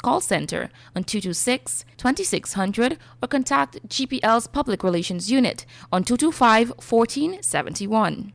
call center on 226-2600 or contact GPL's Public Relations Unit on 225-1471.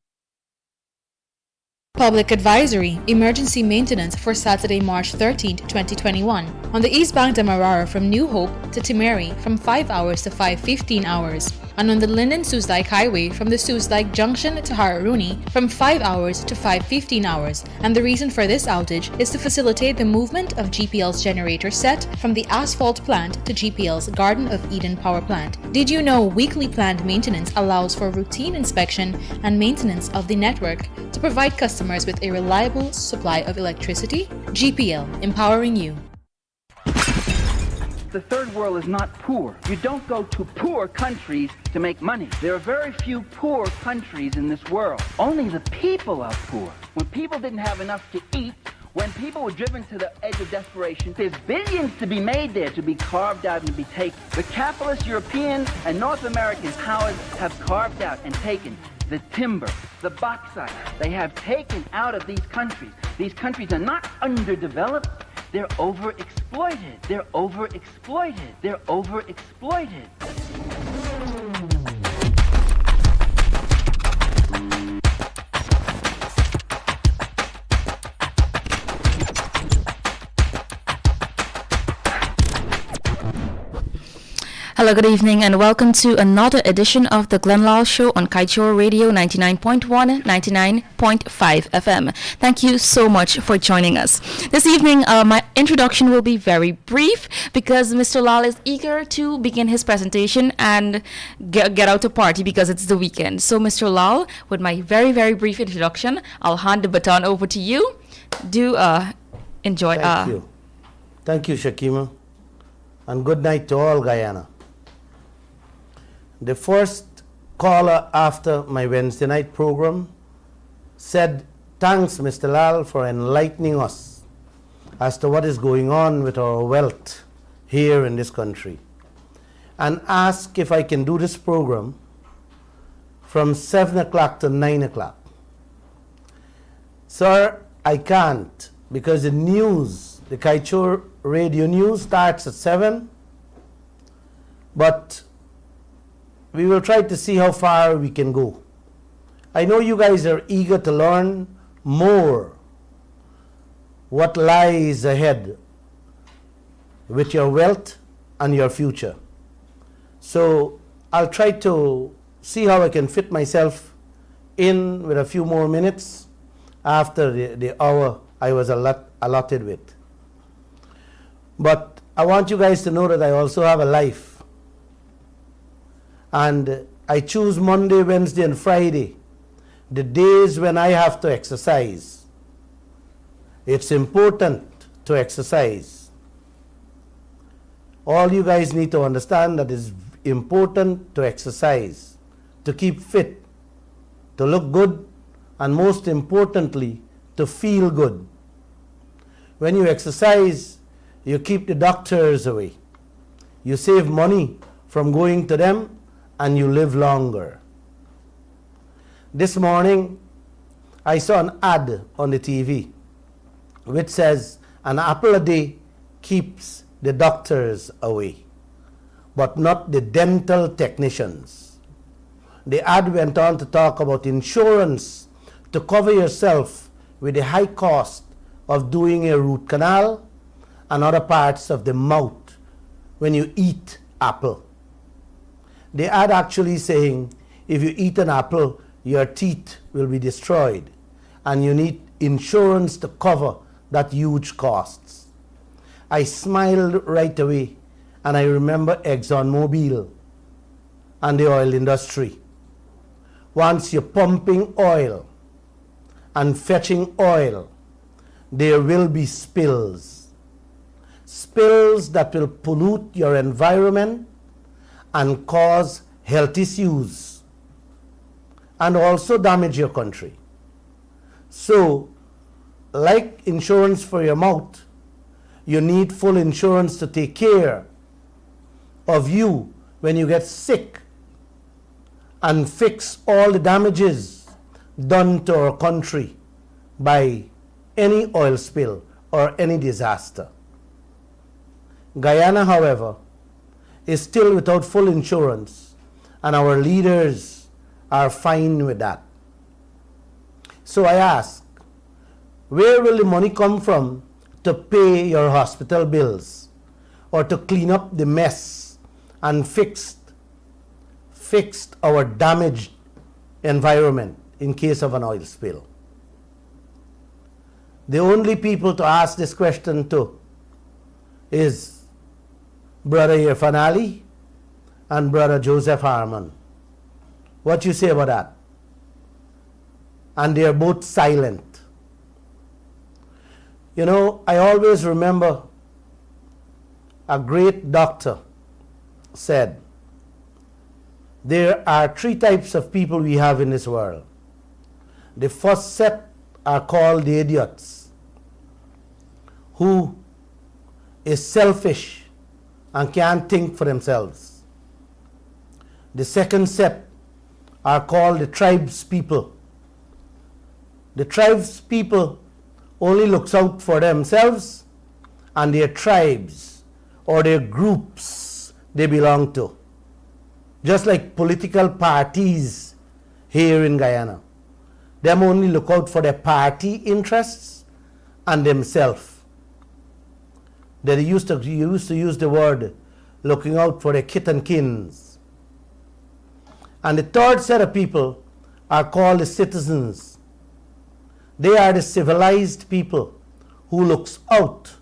Public advisory, emergency maintenance for Saturday, March 13, 2021. On the eastbound Demerara from New Hope to Timeri from 5 hours to 5:15 hours. And on the Linden-Susdyke Highway from the Susdyke Junction to Hararuni from 5 hours to 5:15 hours. And the reason for this outage is to facilitate the movement of GPL's generator set from the asphalt plant to GPL's Garden of Eden power plant. Did you know weekly planned maintenance allows for routine inspection and maintenance of the network to provide customers with a reliable supply of electricity? GPL, empowering you. The third world is not poor. You don't go to poor countries to make money. There are very few poor countries in this world. Only the people are poor. When people didn't have enough to eat, when people were driven to the edge of desperation, there's billions to be made there, to be carved out and to be taken. The capitalist European and North American powers have carved out and taken the timber, the bauxite. They have taken out of these countries. These countries are not underdeveloped. They're overexploited. They're overexploited. They're overexploited. Hello, good evening, and welcome to another edition of the Lall Show on Kaieteur Radio 99.1, 99.5 FM. Thank you so much for joining us. This evening, my introduction will be very brief because Mr. Lall is eager to begin his presentation and get out to party because it's the weekend. So, Mr. Lall, with my very, very brief introduction, I'll hand the baton over to you. Do enjoy. Thank you. Thank you, Shakima. And good night to all Guyana. The first caller after my Wednesday night program said, thanks, Mr. Lall, for enlightening us as to what is going on with our wealth here in this country, and asked if I can do this program from 7 o'clock to 9 o'clock. Sir, I can't, because the news, the Kaieteur radio news starts at 7, but we will try to see how far we can go. I know you guys are eager to learn more what lies ahead with your wealth and your future. So I'll try to see how I can fit myself in with a few more minutes after the hour I was allotted with. But I want you guys to know that I also have a life. And I choose Monday, Wednesday, and Friday, the days when I have to exercise. It's important to exercise. All you guys need to understand that it's important to exercise, to keep fit, to look good, and most importantly, to feel good. When you exercise, you keep the doctors away. You save money from going to them, and you live longer. This morning, I saw an ad on the TV which says an apple a day keeps the doctors away, but not the dental technicians. The ad went on to talk about insurance to cover yourself with the high cost of doing a root canal and other parts of the mouth when you eat apple. The ad actually saying if you eat an apple, your teeth will be destroyed and you need insurance to cover that huge costs. I smiled right away and I remember ExxonMobil and the oil industry. Once you're pumping oil and fetching oil, there will be spills. Spills that will pollute your environment and cause health issues and also damage your country. So, like insurance for your mouth, you need full insurance to take care of you when you get sick and fix all the damages done to our country by any oil spill or any disaster. Guyana, however, is still without full insurance, and our leaders are fine with that. So I ask, where will the money come from to pay your hospital bills or to clean up the mess and fixed our damaged environment in case of an oil spill? The only people to ask this question to is Brother Irfan Ali and Brother Joseph Harmon. What you say about that? And they are both silent. You know, I always remember a great doctor said, there are three types of people we have in this world. The first set are called the idiots, who is selfish and can't think for themselves. The second set are called the tribes people. The tribes people only looks out for themselves and their tribes or their groups they belong to. Just like political parties here in Guyana. Them only look out for their party interests and themselves. They used to use the word looking out for their kith and kins. And the third set of people are called the citizens. They are the civilized people who looks out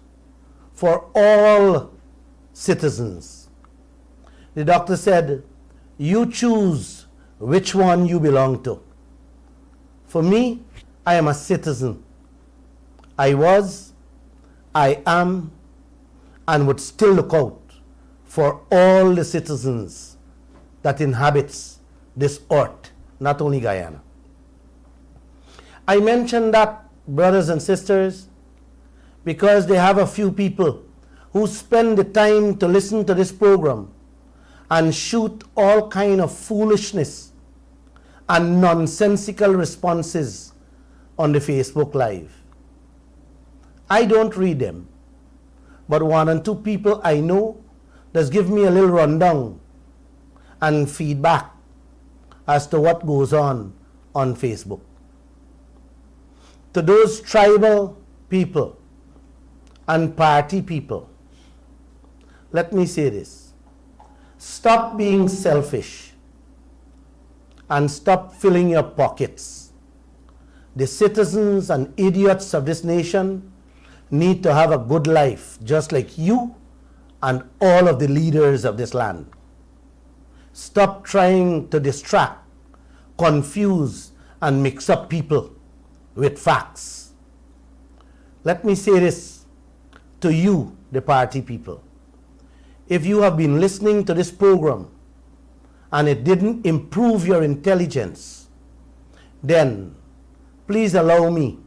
for all citizens. The doctor said, you choose which one you belong to. For me, I am a citizen. I was, I am, and would still look out for all the citizens that inhabits this earth, not only Guyana. I mention that, brothers and sisters, because they have a few people who spend the time to listen to this program and shoot all kind of foolishness and nonsensical responses on the Facebook Live. I don't read them, but one and two people I know just give me a little rundown and feedback as to what goes on Facebook. To those tribal people and party people, let me say this. Stop being selfish and stop filling your pockets. The citizens and idiots of this nation need to have a good life, just like you and all of the leaders of this land. Stop trying to distract, confuse, and mix up people with facts. Let me say this to you, the party people. If you have been listening to this program and it didn't improve your intelligence, then please allow me,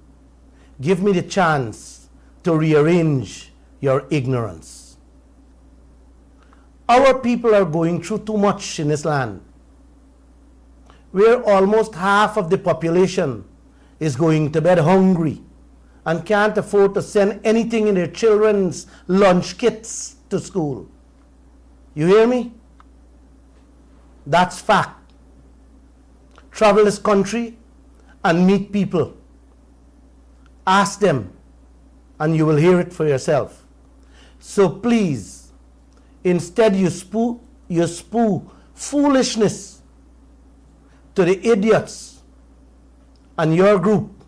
give me the chance to rearrange your ignorance. Our people are going through too much in this land, where almost half of the population is going to bed hungry and can't afford to send anything in their children's lunch kits to school. You hear me? That's fact. Travel this country and meet people. Ask them and you will hear it for yourself. So please, instead you spew foolishness to the idiots and your group.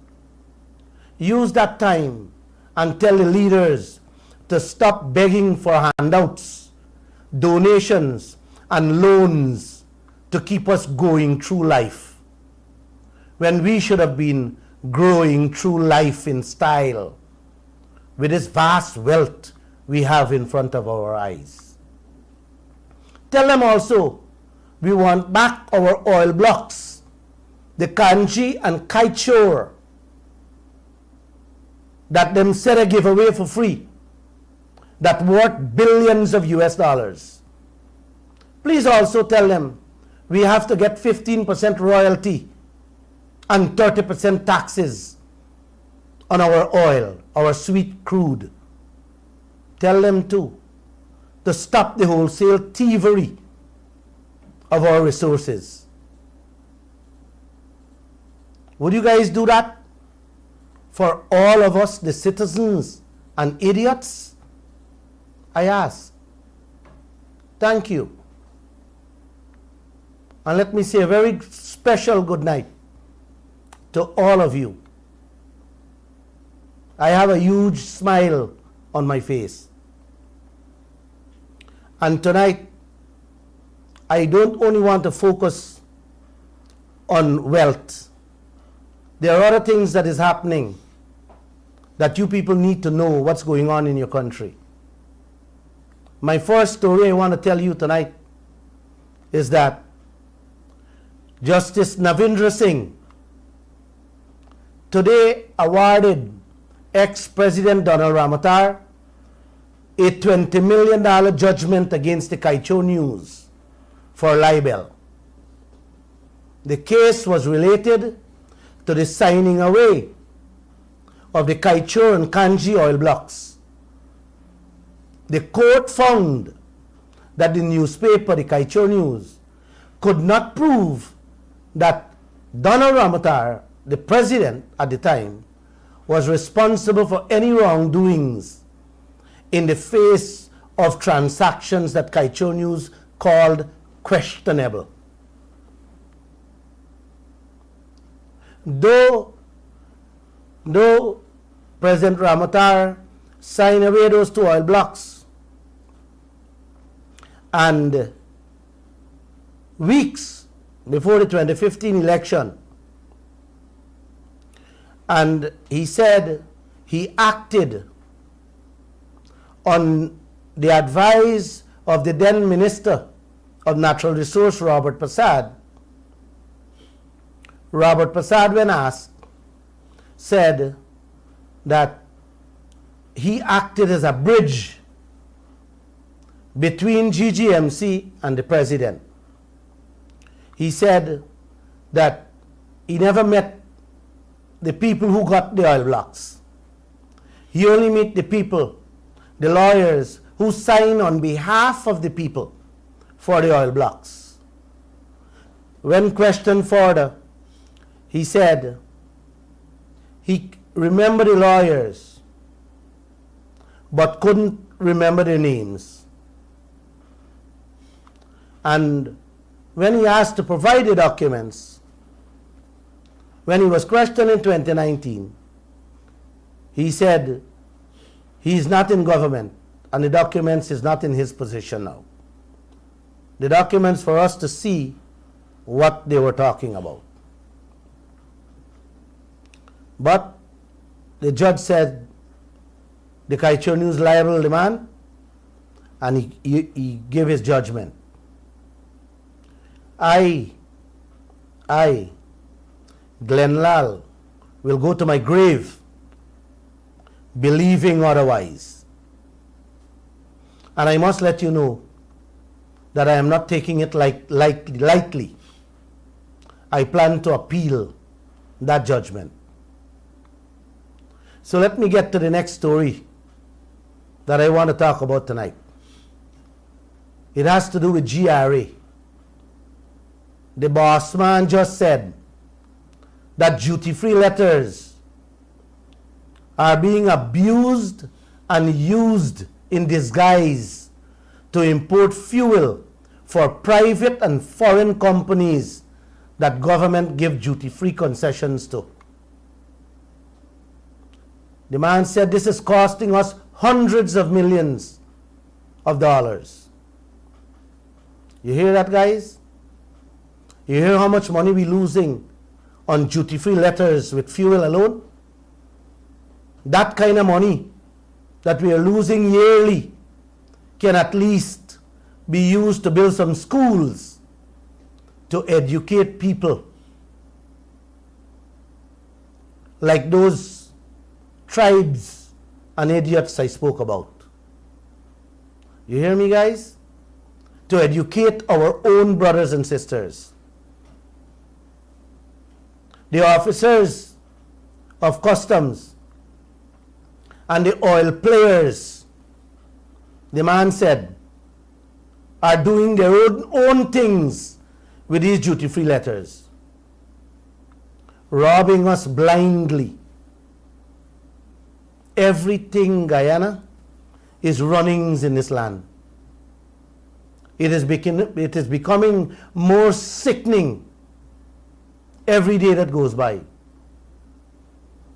Use that time and tell the leaders to stop begging for handouts, donations, and loans to keep us going through life, when we should have been growing through life in style with this vast wealth we have in front of our eyes. Tell them also we want back our oil blocks, the Kanji and Kaieteur, that them said a giveaway for free, that worth billions of US dollars. Please also tell them we have to get 15% royalty and 30% taxes on our oil, our sweet crude. Tell them too to stop the wholesale thievery of our resources. Would you guys do that for all of us, the citizens and idiots? I ask. Thank you. And let me say a very special good night to all of you. I have a huge smile on my face. And tonight, I don't only want to focus on wealth. There are other things that is happening that you people need to know what's going on in your country. My first story I want to tell you tonight is that Justice Navindra Singh today awarded ex-President Donald Ramotar a $20 million judgment against the Kaieteur News for libel. The case was related to the signing away of the Kaieteur and Kanji oil blocks. The court found that the newspaper, the Kaieteur News, could not prove that Donald Ramotar, the president at the time, was responsible for any wrongdoings in the face of transactions that Kaieteur News called questionable. Though President Ramotar signed away those 2 oil blocks, and weeks before the 2015 election, and he said he acted on the advice of the then Minister of Natural Resource, Robert Prasad. Robert Prasad, when asked, said that he acted as a bridge between GGMC and the president. He said that he never met the people who got the oil blocks. He only met the people, the lawyers who signed on behalf of the people for the oil blocks. When questioned further, he said he remembered the lawyers but couldn't remember their names. And when he asked to provide the documents, when he was questioned in 2019, he said he is not in government and the documents is not in his position now. The documents for us to see what they were talking about. But the judge said the Kaieteur News liable the man, and he gave his judgment. I, Glenn Lall, will go to my grave believing otherwise. And I must let you know that I am not taking it lightly. I plan to appeal that judgment. So let me get to the next story that I want to talk about tonight. It has to do with GRA. The boss man just said that duty-free letters are being abused and used in disguise to import fuel for private and foreign companies that government give duty-free concessions to. The man said this is costing us hundreds of millions of dollars. You hear that, guys? You hear how much money we're losing on duty-free letters with fuel alone? That kind of money that we are losing yearly can at least be used to build some schools to educate people like those tribes and idiots I spoke about. You hear me, guys? To educate our own brothers and sisters. The officers of customs and the oil players, the man said, are doing their own things with these duty-free letters, robbing us blindly. Everything, Guyana, is runnings in this land. It is becoming more sickening every day that goes by.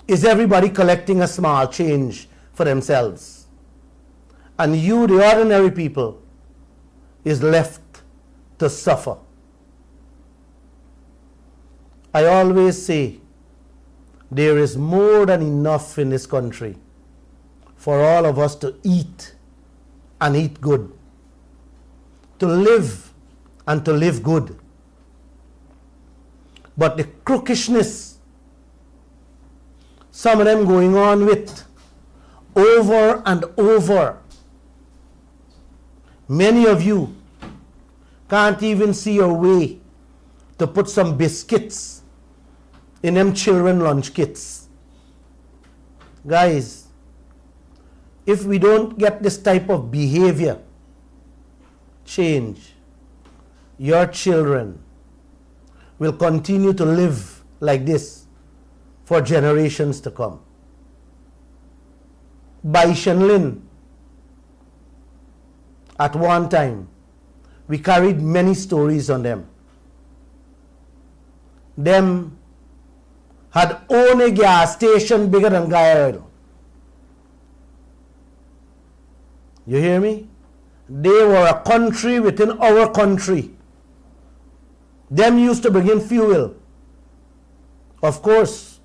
Is everybody collecting a small change for themselves? And you, the ordinary people, is left to suffer. I always say there is more than enough in this country for all of us to eat and eat good, to live and to live good. But the crookishness, some of them going on with over and over. Many of you can't even see your way to put some biscuits in them children lunch kits. Guys, if we don't get this type of behavior change, your children will continue to live like this for generations to come. By Shenlin, at one time, we carried many stories on them. Them had owned a gas station bigger than Kaieteur. You hear me? They were a country within our country. Them used to bring in fuel. Of course,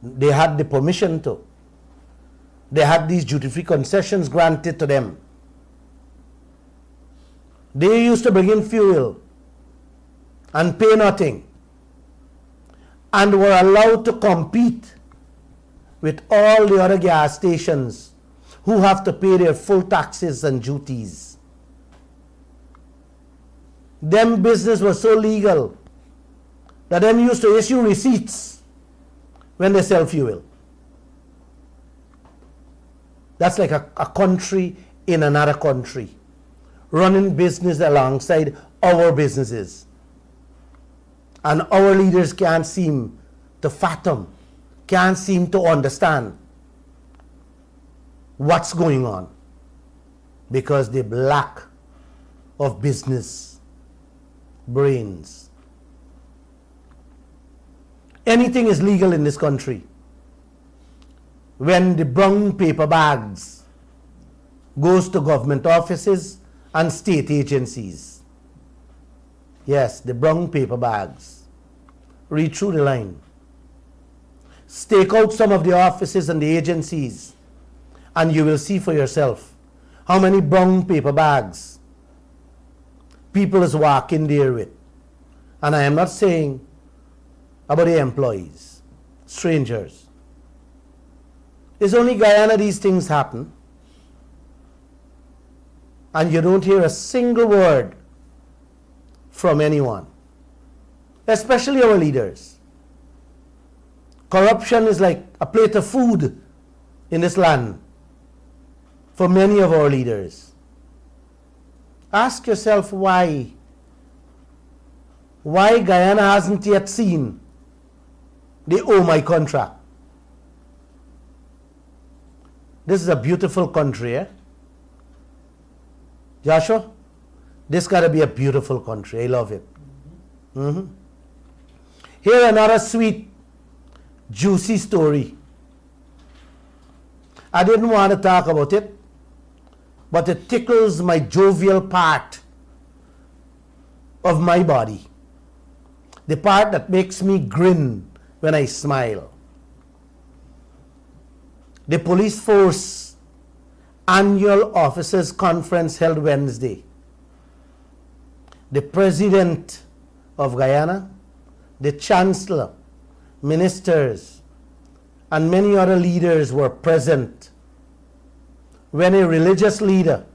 they had the permission to. They had these duty-free concessions granted to them. They used to bring in fuel and pay nothing, and were allowed to compete with all the other gas stations who have to pay their full taxes and duties. Them business was so legal that them used to issue receipts when they sell fuel. That's like a country in another country, running business alongside our businesses. And our leaders can't seem to fathom, can't seem to understand what's going on, because they lack of business brains. Anything is legal in this country when the brown paper bags goes to government offices and state agencies. Yes, the brown paper bags. Read through the line. Stake out some of the offices and the agencies, and you will see for yourself how many brown paper bags people is walking there with. And I am not saying about the employees, strangers. It's only Guyana these things happen, and you don't hear a single word from anyone, especially our leaders. Corruption is like a plate of food in this land for many of our leaders. Ask yourself why. Why Guyana hasn't yet seen the "oh my" contract. This is a beautiful country, eh? Joshua, this got to be a beautiful country. I love it. Here another sweet, juicy story. I didn't want to talk about it, but it tickles my jovial part of my body. The part that makes me grin when I smile. The police force annual officers conference held Wednesday. The president of Guyana, the chancellor, ministers, and many other leaders were present when a religious leader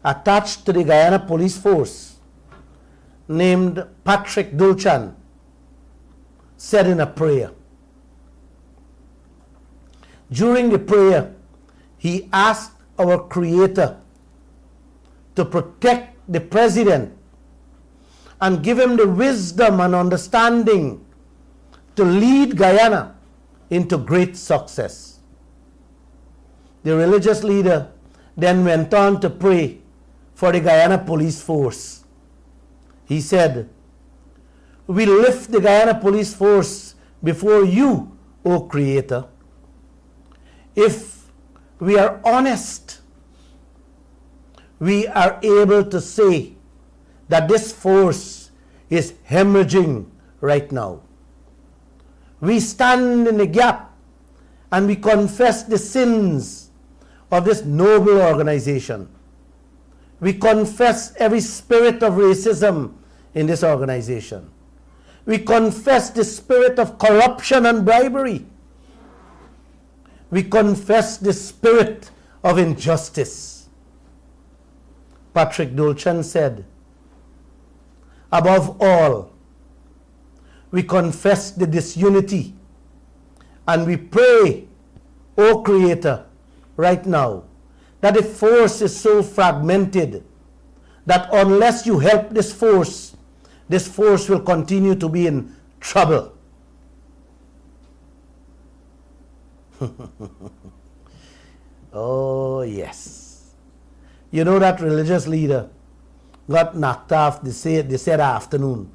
attached to the Guyana police force named Patrick Dulchan said in a prayer. During the prayer, he asked our Creator to protect the president and give him the wisdom and understanding to lead Guyana into great success. The religious leader then went on to pray for the Guyana police force. He said, "We lift the Guyana police force before you, O Creator. If we are honest, we are able to say that this force is hemorrhaging right now. We stand in the gap and we confess the sins of this noble organization. We confess every spirit of racism in this organization. We confess the spirit of corruption and bribery. We confess the spirit of injustice." Patrick Dulchan said, "Above all, we confess the disunity and we pray, O Creator, right now, that the force is so fragmented that unless you help this force will continue to be in trouble." Oh, yes. You know that religious leader got knocked off the said afternoon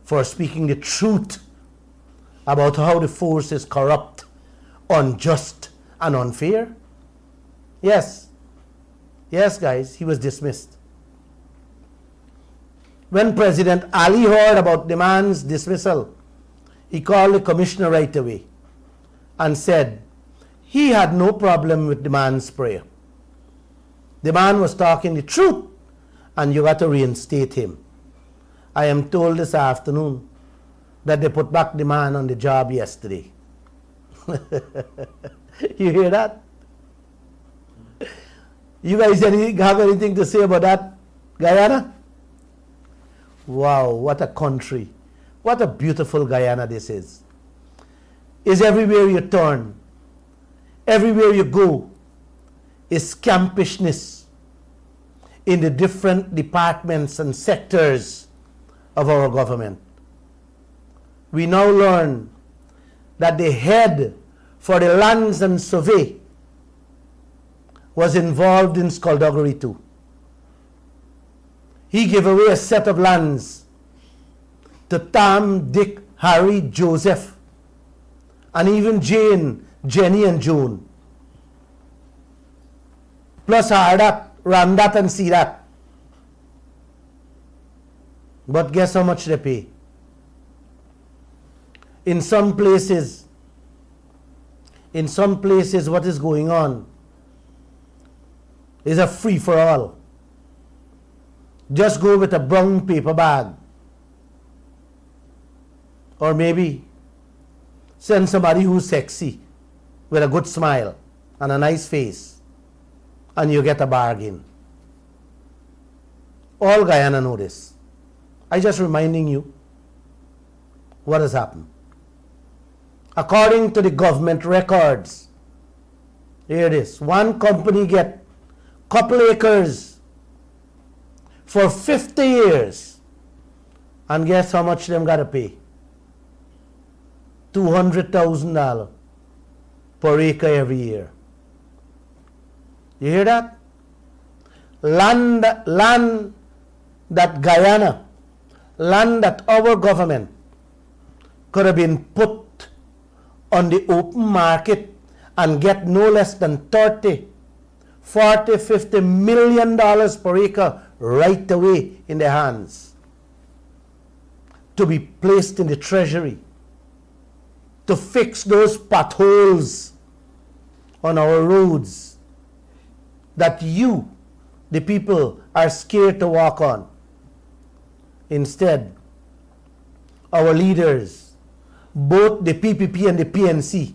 for speaking the truth about how the force is corrupt, unjust, and unfair? Yes. Yes, guys, he was dismissed. When President Ali heard about the man's dismissal, he called the commissioner right away and said he had no problem with the man's prayer. The man was talking the truth and you got to reinstate him. I am told this afternoon that they put back the man on the job yesterday. You hear that? You guys have anything to say about that, Guyana? Wow, what a country. What a beautiful Guyana this is. Is everywhere you turn, everywhere you go, is scampishness in the different departments and sectors of our government. We now learn that the head for the lands and survey was involved in skullduggery too. He gave away a set of lands to Tom, Dick, Harry, Joseph, and even Jane, Jenny, and Joan. Plus Hardat, Ramdat, and Sirat. But guess how much they pay? In some places, what is going on is a free-for-all. Just go with a brown paper bag. Or maybe send somebody who's sexy with a good smile and a nice face, and you get a bargain. All Guyana know this. I'm just reminding you what has happened. According to the government records, here it is. One company get couple acres for 50 years, and guess how much them got to pay? $200,000 per acre every year. You hear that? Land that Guyana, land that our government could have been put on the open market and get no less than 30, 40, 50 million dollars per acre right away in their hands to be placed in the treasury to fix those potholes on our roads that you, the people, are scared to walk on. Instead, our leaders, both the PPP and the PNC,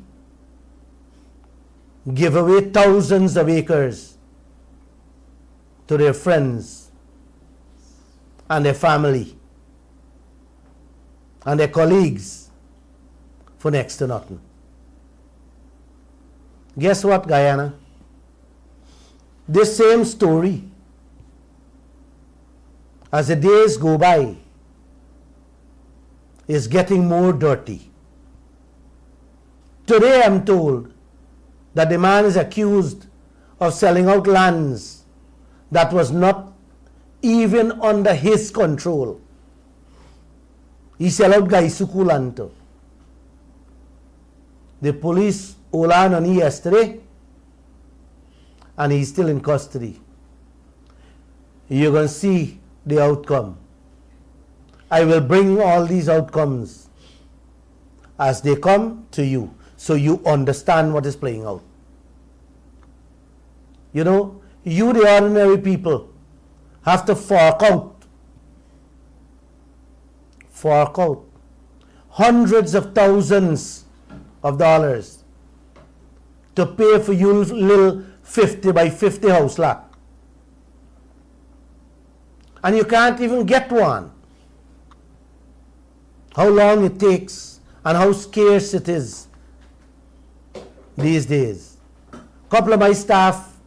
give away thousands of acres to their friends and their family and their colleagues for next to nothing. Guess what, Guyana? This same story as the days go by, is getting more dirty. Today I'm told that the man is accused of selling out lands that was not even under his control. He sell out Gaisuku land too. The police hold on him yesterday and he's still in custody. You're going to see the outcome. I will bring all these outcomes as they come to you so you understand what is playing out. You know, you the ordinary people have to fork out hundreds of thousands of dollars to pay for your little 50 by 50 house lot. And you can't even get one. How long it takes and how scarce it is these days. A couple of my staff,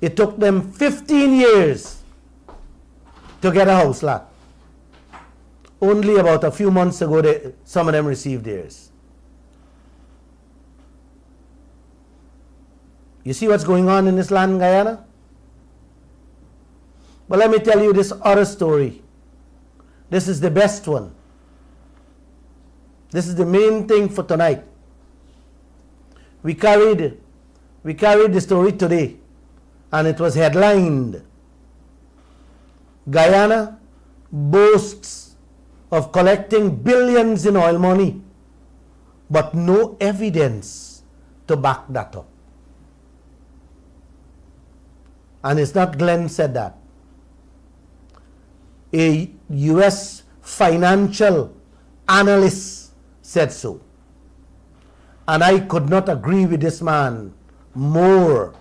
it took them 15 years to get a house lot. Only about a few months ago, some of them received theirs. You see what's going on in this land, Guyana? But let me tell you this other story. This is the best one. This is the main thing for tonight. We carried the story today, and it was headlined, Guyana boasts of collecting billions in oil money, but no evidence to back that up. And it's not Glenn said that. A U.S. financial analyst said so. And I could not agree with this man more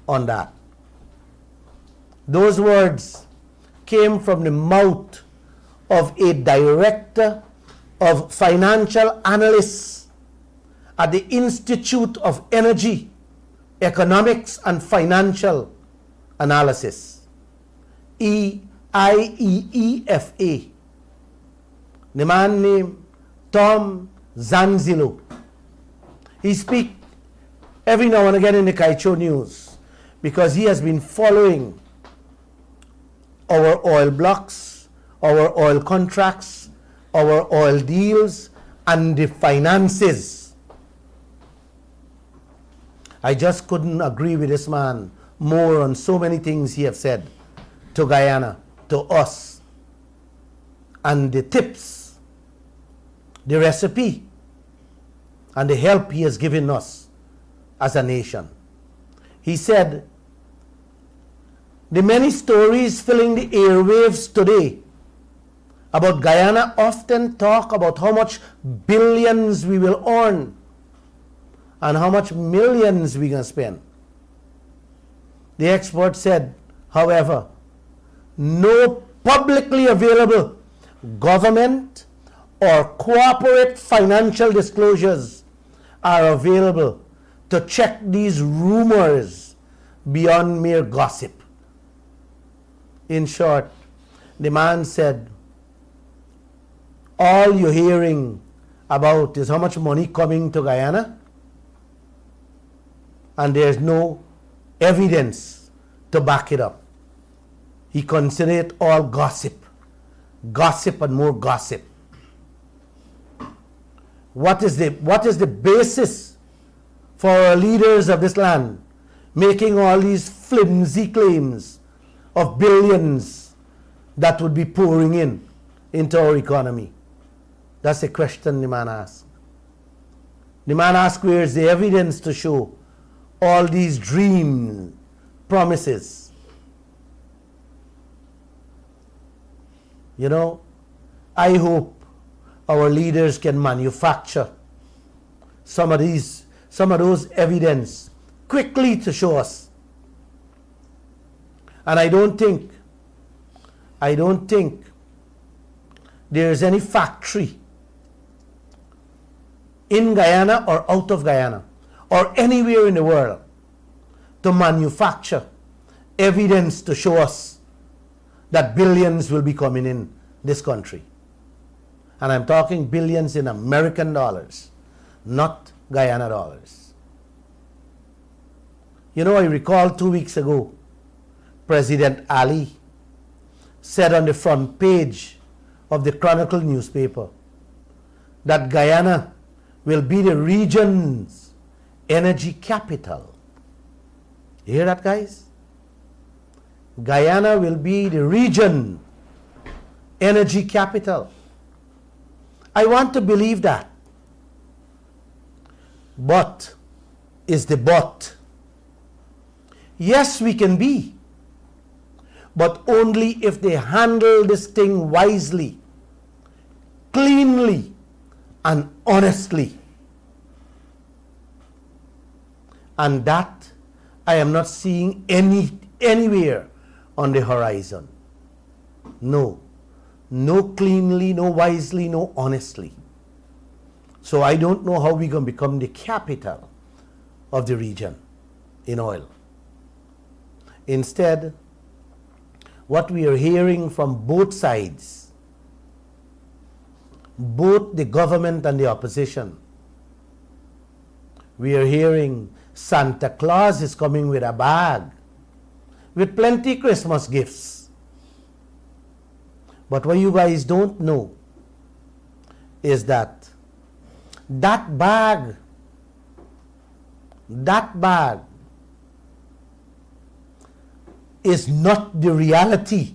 on that. Those words came from the mouth of a director of financial analysts at the Institute of Energy, Economics and Financial Analysis, IEEFA. The man named Tom Zanzillo. He speaks every now and again in the Kaieteur news because he has been following our oil blocks, our oil contracts, our oil deals, and the finances. I just couldn't agree with this man more on so many things he have said to Guyana, to us, and the tips, the recipe, and the help he has given us as a nation. He said, the many stories filling the airwaves today about Guyana often talk about how much billions we will earn and how much millions we can spend. The expert said, however, no publicly available government or corporate financial disclosures are available to check these rumors beyond mere gossip. In short, the man said, all you're hearing about is how much money coming to Guyana, and there's no evidence to back it up. He considered it all gossip. Gossip and more gossip. What is the basis for our leaders of this land making all these flimsy claims of billions that would be pouring into our economy? That's the question the man asked. The man asked, where is the evidence to show all these dream promises? You know, I hope our leaders can manufacture some of those evidence quickly to show us. And I don't think there is any factory in Guyana or out of Guyana or anywhere in the world to manufacture evidence to show us that billions will be coming in this country. And I'm talking billions in American dollars, not Guyana dollars. You know, I recall 2 weeks ago, President Ali said on the front page of the Chronicle newspaper that Guyana will be the region's energy capital. You hear that, guys? Guyana will be the region energy capital. I want to believe that. But is the but. Yes, we can be, but only if they handle this thing wisely, cleanly, and honestly. And that I am not seeing anywhere on the horizon. No cleanly, no wisely, no honestly. So I don't know how we're going to become the capital of the region in oil. Instead, what we are hearing from both sides, both the government and the opposition, we are hearing Santa Claus is coming with a bag with plenty Christmas gifts. But what you guys don't know is that bag is not the reality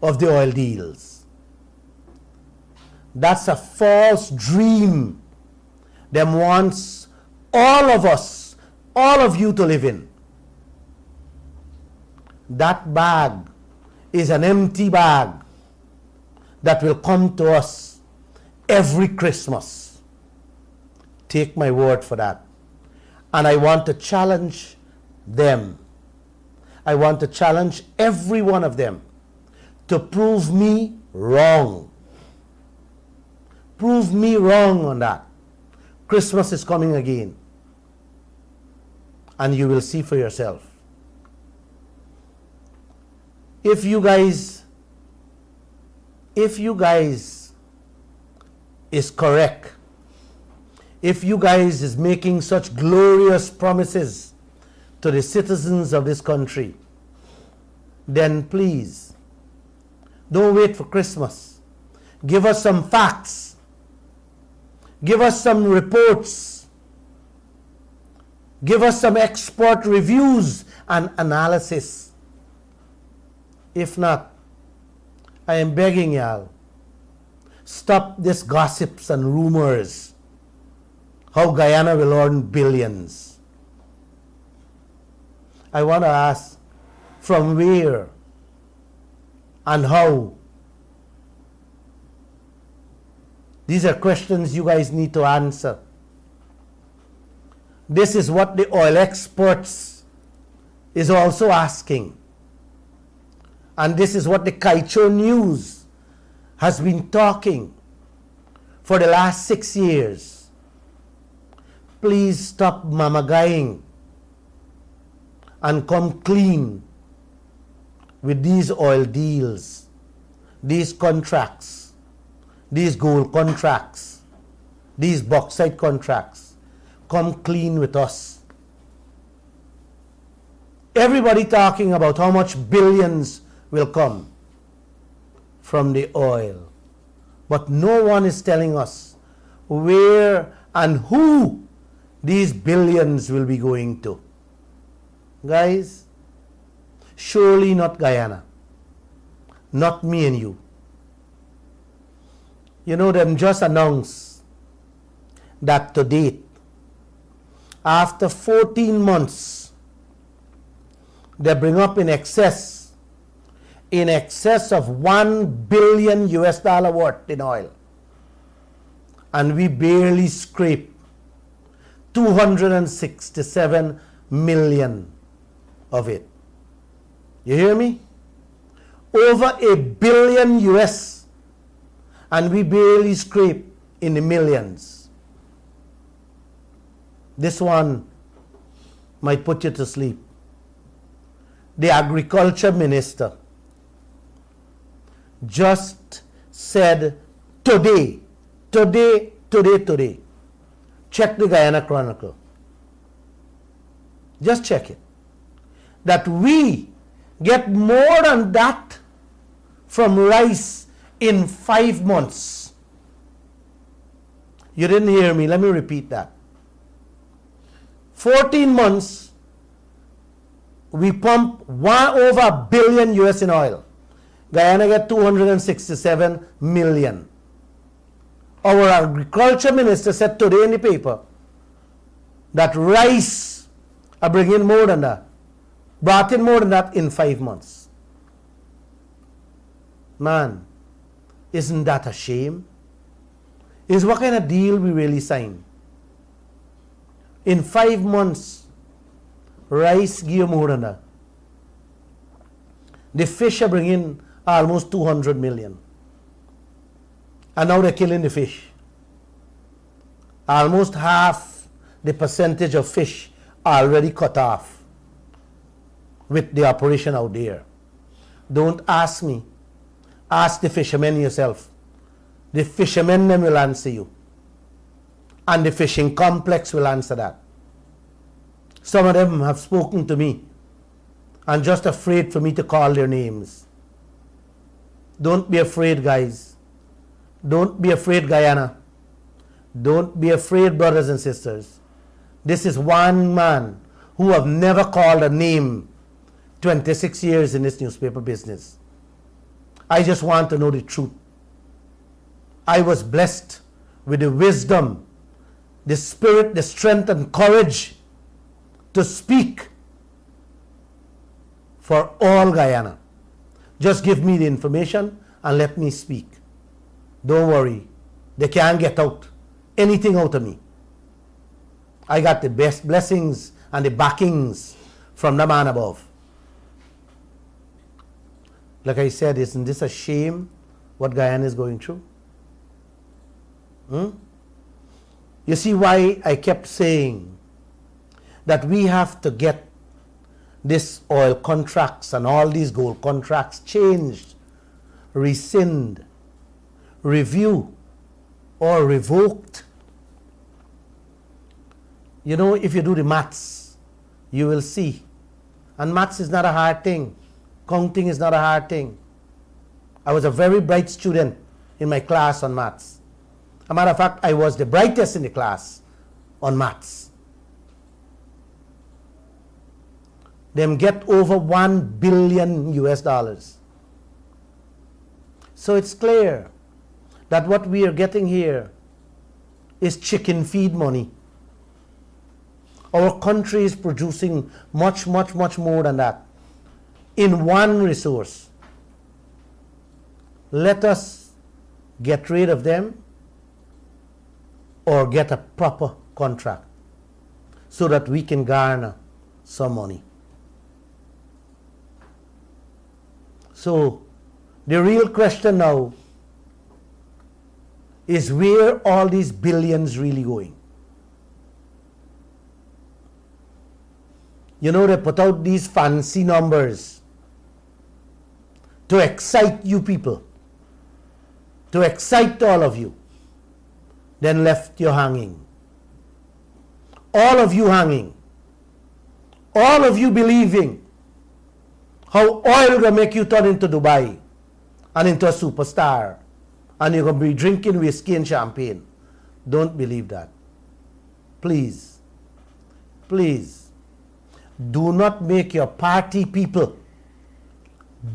of the oil deals. That's a false dream them wants all of us, all of you to live in. That bag is an empty bag that will come to us every Christmas. Take my word for that. And I want to challenge them. I want to challenge every one of them to prove me wrong. Prove me wrong on that. Christmas is coming again. And you will see for yourself. If you guys is correct, if you guys is making such glorious promises to the citizens of this country, then please, don't wait for Christmas. Give us some facts. Give us some reports. Give us some expert reviews and analysis. If not, I am begging y'all, stop this gossips and rumors how Guyana will earn billions. I want to ask, from where and how? These are questions you guys need to answer. This is what the oil experts is also asking. And this is what the Kaieteur News has been talking for the last 6 years. Please stop mamagaying and come clean with these oil deals, these contracts, these gold contracts, these bauxite contracts. Come clean with us. Everybody talking about how much billions will come from the oil. But no one is telling us where and who these billions will be going to. Guys, surely not Guyana. Not me and you. You know, them just announced that to date, after 14 months, they bring up in excess of $1 billion worth in oil. And we barely scrape 267 million of it. You hear me? Over $1 billion, and we barely scrape in the millions. This one might put you to sleep. The agriculture minister just said today. Check the Guyana Chronicle. Just check it. That we get more than that from rice in 5 months. You didn't hear me. Let me repeat that. 14 months, we pump over $1 billion US in oil. Guyana get 267 million. Our agriculture minister said today in the paper that rice are bringing more than that, brought in more than that in 5 months. Man, isn't that a shame? Is what kind of deal we really signed? In 5 months, rice give more than that. The fish are bringing almost 200 million. And now they're killing the fish. Almost half the percentage of fish are already cut off with the operation out there. Don't ask me. Ask the fishermen yourself. The fishermen them will answer you. And the fishing complex will answer that. Some of them have spoken to me and just afraid for me to call their names. Don't be afraid, guys. Don't be afraid, Guyana. Don't be afraid, brothers and sisters. This is one man who have never called a name 26 years in this newspaper business. I just want to know the truth. I was blessed with the wisdom, the spirit, the strength and courage to speak for all Guyana. Just give me the information and let me speak. Don't worry, they can't get anything out of me. I got the best blessings and the backings from the man above. Like I said, isn't this a shame what Guyana is going through? You see why I kept saying that we have to get this oil contracts and all these gold contracts changed, rescind, review, or revoked. You know, if you do the maths, you will see. And maths is not a hard thing. Counting is not a hard thing. I was a very bright student in my class on maths. As a matter of fact, I was the brightest in the class on maths. Them get over $1 billion US. So it's clear that what we are getting here is chicken feed money. Our country is producing much more than that in one resource. Let us get rid of them or get a proper contract so that we can garner some money. So the real question now is where all these billions really going? You know, they put out these fancy numbers to excite you people, to excite all of you, then left you hanging. All of you hanging. All of you believing how oil will make you turn into Dubai and into a superstar and you're going to be drinking whiskey and champagne. Don't believe that. Please, please, do not make your party people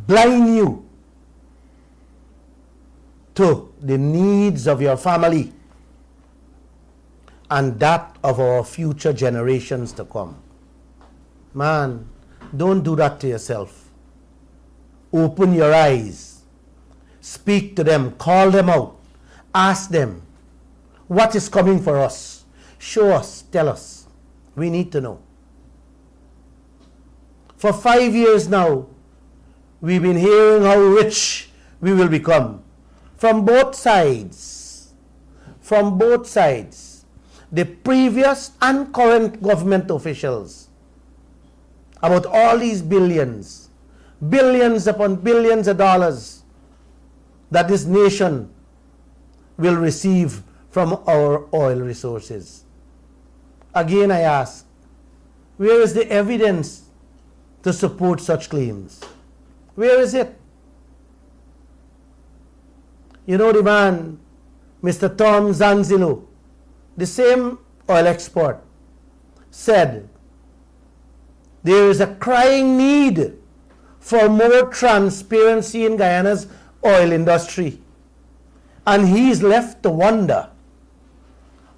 blind you to the needs of your family and that of our future generations to come. Man, don't do that to yourself. Open your eyes. Speak to them. Call them out. Ask them, what is coming for us? Show us. Tell us. We need to know. For 5 years now, we've been hearing how rich we will become. From both sides. From both sides. The previous and current government officials. About all these billions. Billions upon billions of dollars that this nation will receive from our oil resources. Again, I ask, where is the evidence to support such claims? Where is it? You know the man, Mr. Tom Zanzilo, the same oil export, said there is a crying need for more transparency in Guyana's oil industry. And he is left to wonder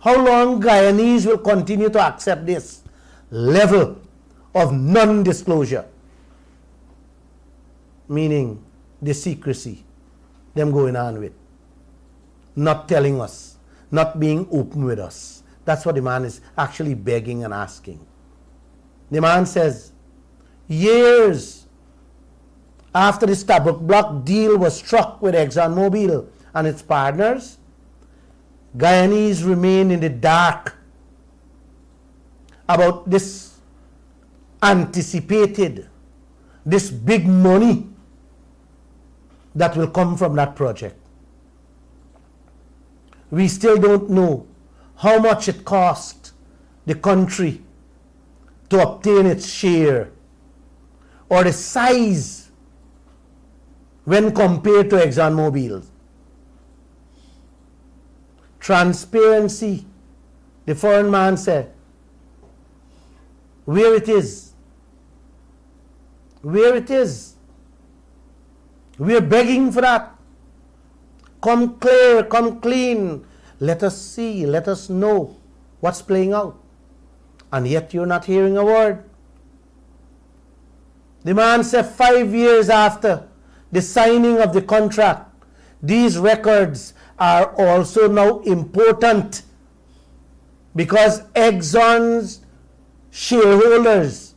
how long Guyanese will continue to accept this level of non-disclosure, meaning the secrecy them going on with, not telling us, not being open with us. That's what the man is actually begging and asking. The man says, years after the Stabroek Block deal was struck with ExxonMobil and its partners, Guyanese remain in the dark about this anticipated, this big money that will come from that project. We still don't know how much it cost the country to obtain its share, or the size when compared to ExxonMobil. Transparency, the foreign man said, where it is, where it is. We are begging for that. Come clear, come clean. Let us see, let us know what's playing out. And yet you're not hearing a word. The man said 5 years after the signing of the contract, these records are also now important because Exxon's shareholders,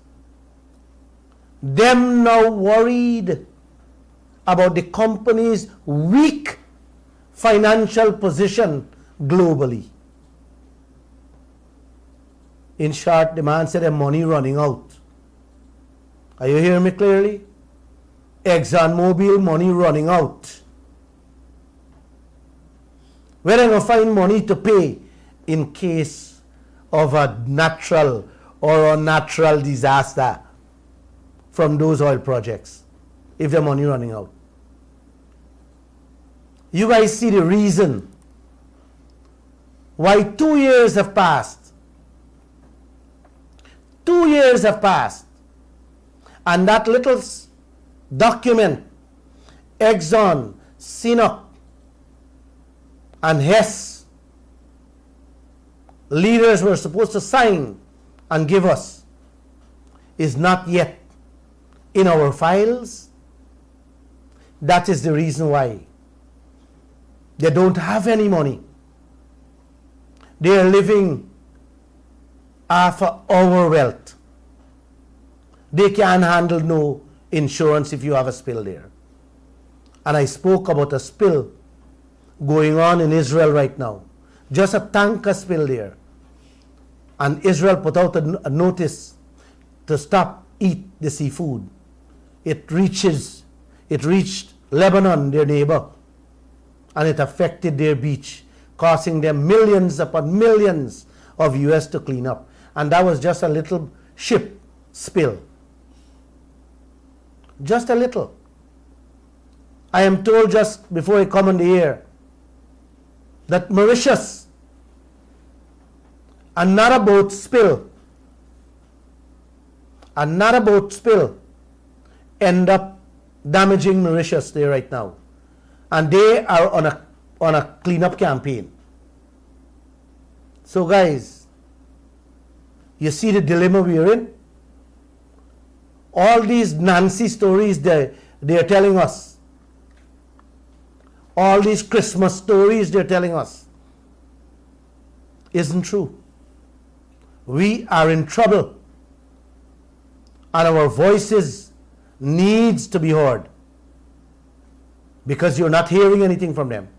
them now worried about the company's weak financial position globally. In short, the man said the money running out. Are you hearing me clearly? ExxonMobil money running out. Where are they going to find money to pay in case of a natural or unnatural disaster from those oil projects if the money running out? You guys see the reason why 2 years have passed. 2 years have passed. And that little document, Exxon, CNOOC, and Hess leaders were supposed to sign and give us, is not yet in our files. That is the reason why they don't have any money. They are living off of our wealth. They can't handle no insurance if you have a spill there. And I spoke about a spill going on in Israel right now. Just a tanker spill there. And Israel put out a notice to stop eat the seafood. It reached Lebanon, their neighbor, and it affected their beach, costing them millions upon millions of US to clean up. And that was just a little ship spill. Just a little. I am told just before I come on the air that Mauritius, another boat spill, end up damaging Mauritius there right now. And they are on a cleanup campaign. So guys, you see the dilemma we are in? All these Nancy stories they are telling us, all these Christmas stories they're telling us, isn't true. We are in trouble, and our voices needs to be heard because you're not hearing anything from them.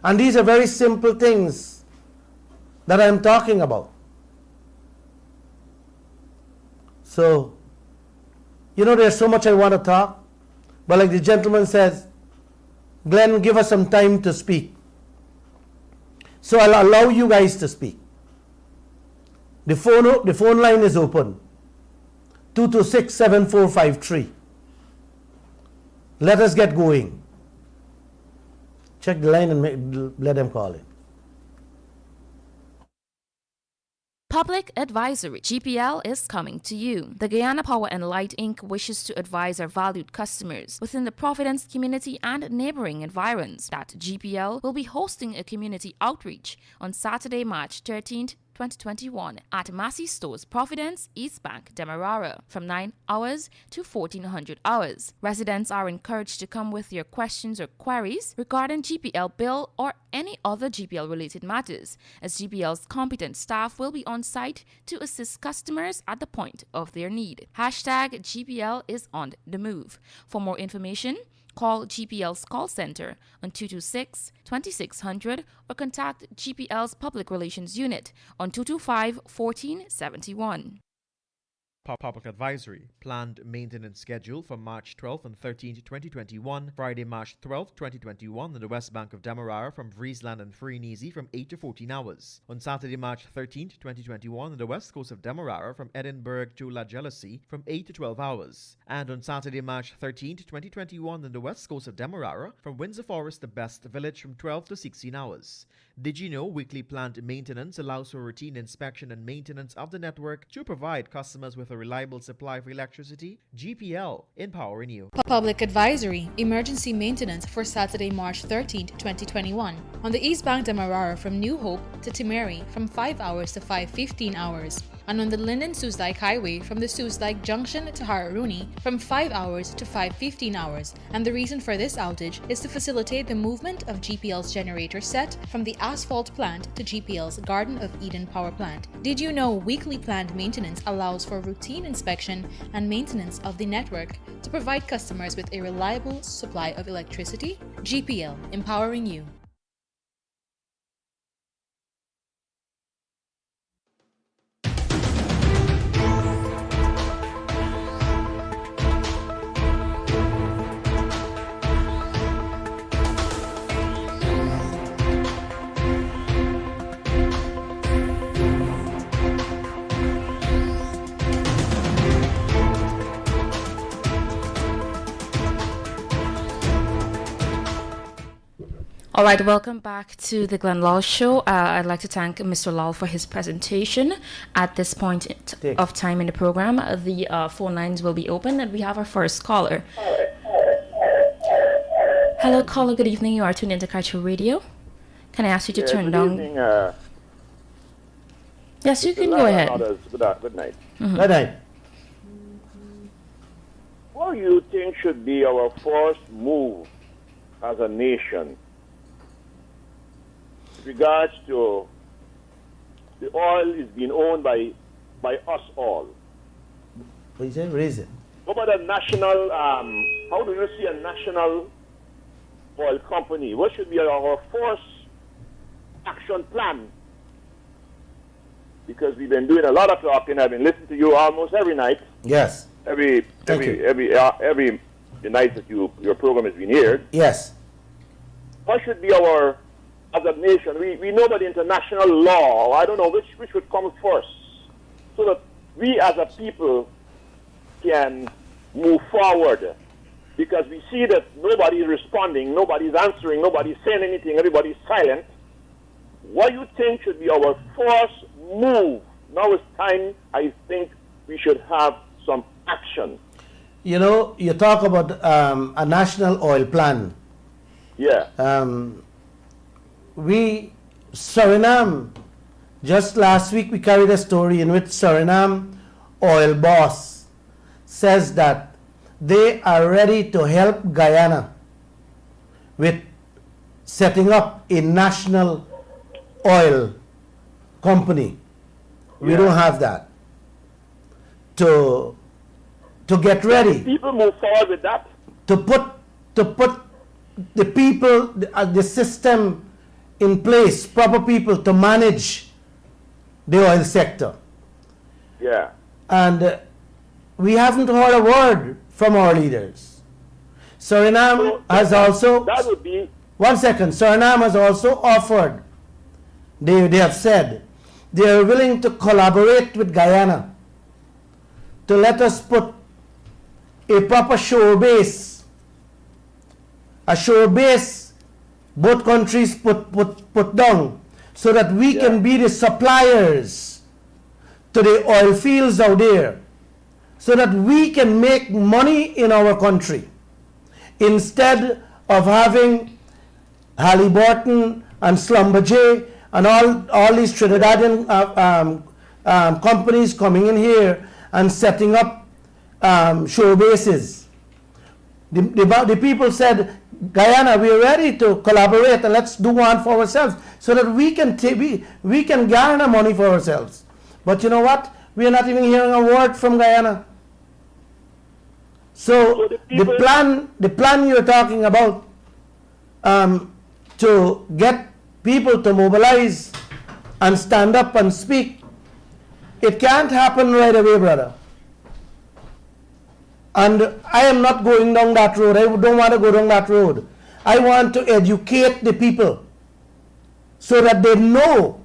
And these are very simple things that I'm talking about. So, you know, there's so much I want to talk, but like the gentleman says, Glenn, give us some time to speak. So I'll allow you guys to speak. The phone line is open. 226-7453. Let us get going. Check the line and let them call in. Public advisory. GPL is coming to you. The Guyana Power and Light Inc. wishes to advise our valued customers within the Providence community and neighboring environs that GPL will be hosting a community outreach on Saturday, March 13th, 2021 at Massey Stores, Providence, East Bank, Demerara from 9 hours to 1400 hours. Residents are encouraged to come with your questions or queries regarding GPL bill or any other GPL related matters, as GPL's competent staff will be on site to assist customers at the point of their need. Hashtag GPL is on the move. For more information, call GPL's call center on 226-2600 or contact GPL's Public Relations Unit on 225-1471. Public advisory. Planned maintenance schedule for March 12th and 13th, 2021. Friday, March 12th, 2021 on the west bank of Demerara from Friesland and Freeneasy from 8 to 14 hours. On Saturday, March 13th, 2021 on the west coast of Demerara from Edinburgh to La Jealousy from 8 to 12 hours. And on Saturday, March 13th, 2021 on the west coast of Demerara from Windsor Forest to Best Village from 12 to 16 hours. Did you know weekly plant maintenance allows for routine inspection and maintenance of the network to provide customers with a reliable supply of electricity? GPL, empowering you. Public advisory. Emergency maintenance for Saturday, March 13th, 2021 on the East Bank Demerara from New Hope to Timeri from 5 hours to 5:15 hours, and on the Linden-Soos-Dyke Highway from the Soos-Dyke Junction to Hararuni from 5 hours to 5:15 hours. And the reason for this outage is to facilitate the movement of GPL's generator set from the asphalt plant to GPL's Garden of Eden power plant. Did you know weekly planned maintenance allows for routine inspection and maintenance of the network to provide customers with a reliable supply of electricity? GPL, empowering you. All right, welcome back to the Glenn Lall Show. I'd like to thank Mr. Lall for his presentation. At this point of time in the program, the phone lines will be open, and we have our first caller. Hello, caller. Good evening. You are tuned into Kaieteur Radio. Can I ask you to turn down? Evening, Yes, you can go ahead. Good night. Mm-hmm. Good night. What do you think should be our first move as a nation with regards to the oil is being owned by us all? What you say? Raise it. What about a national, how do you see a national oil company? What should be our first action plan? Because we've been doing a lot of talking. I've been listening to you almost every night. Yes. Every night that your program has been aired. Yes. What should be our, as a nation, we know that the international law, I don't know which would come first, so that we as a people can move forward. Because we see that nobody is responding, nobody's answering, nobody's saying anything, everybody's silent. What do you think should be our first move? Now it's time, I think we should have some action. You know, you talk about a national oil plan. Yeah. Suriname, just last week we carried a story in which Suriname oil boss says that they are ready to help Guyana with setting up a national oil company. We Yeah. don't have that. To get ready. People move forward with that. To put the people, the system in place, proper people to manage the oil sector. Yeah. And we haven't heard a word from our leaders. Suriname has also, that would be, one second, Suriname has also offered, they have said, they are willing to collaborate with Guyana to let us put a proper shore base. A shore base both countries put down so that we can be the suppliers to the oil fields out there, so that we can make money in our country instead of having Halliburton and Schlumberger and all these Trinidadian companies coming in here and setting up shore bases. The people said, Guyana, we are ready to collaborate and let's do one for ourselves so that we can garner money for ourselves. But you know what? We are not even hearing a word from Guyana. So the plan you're talking about to get people to mobilize and stand up and speak, it can't happen right away, brother. And I am not going down that road. I don't want to go down that road. I want to educate the people so that they know,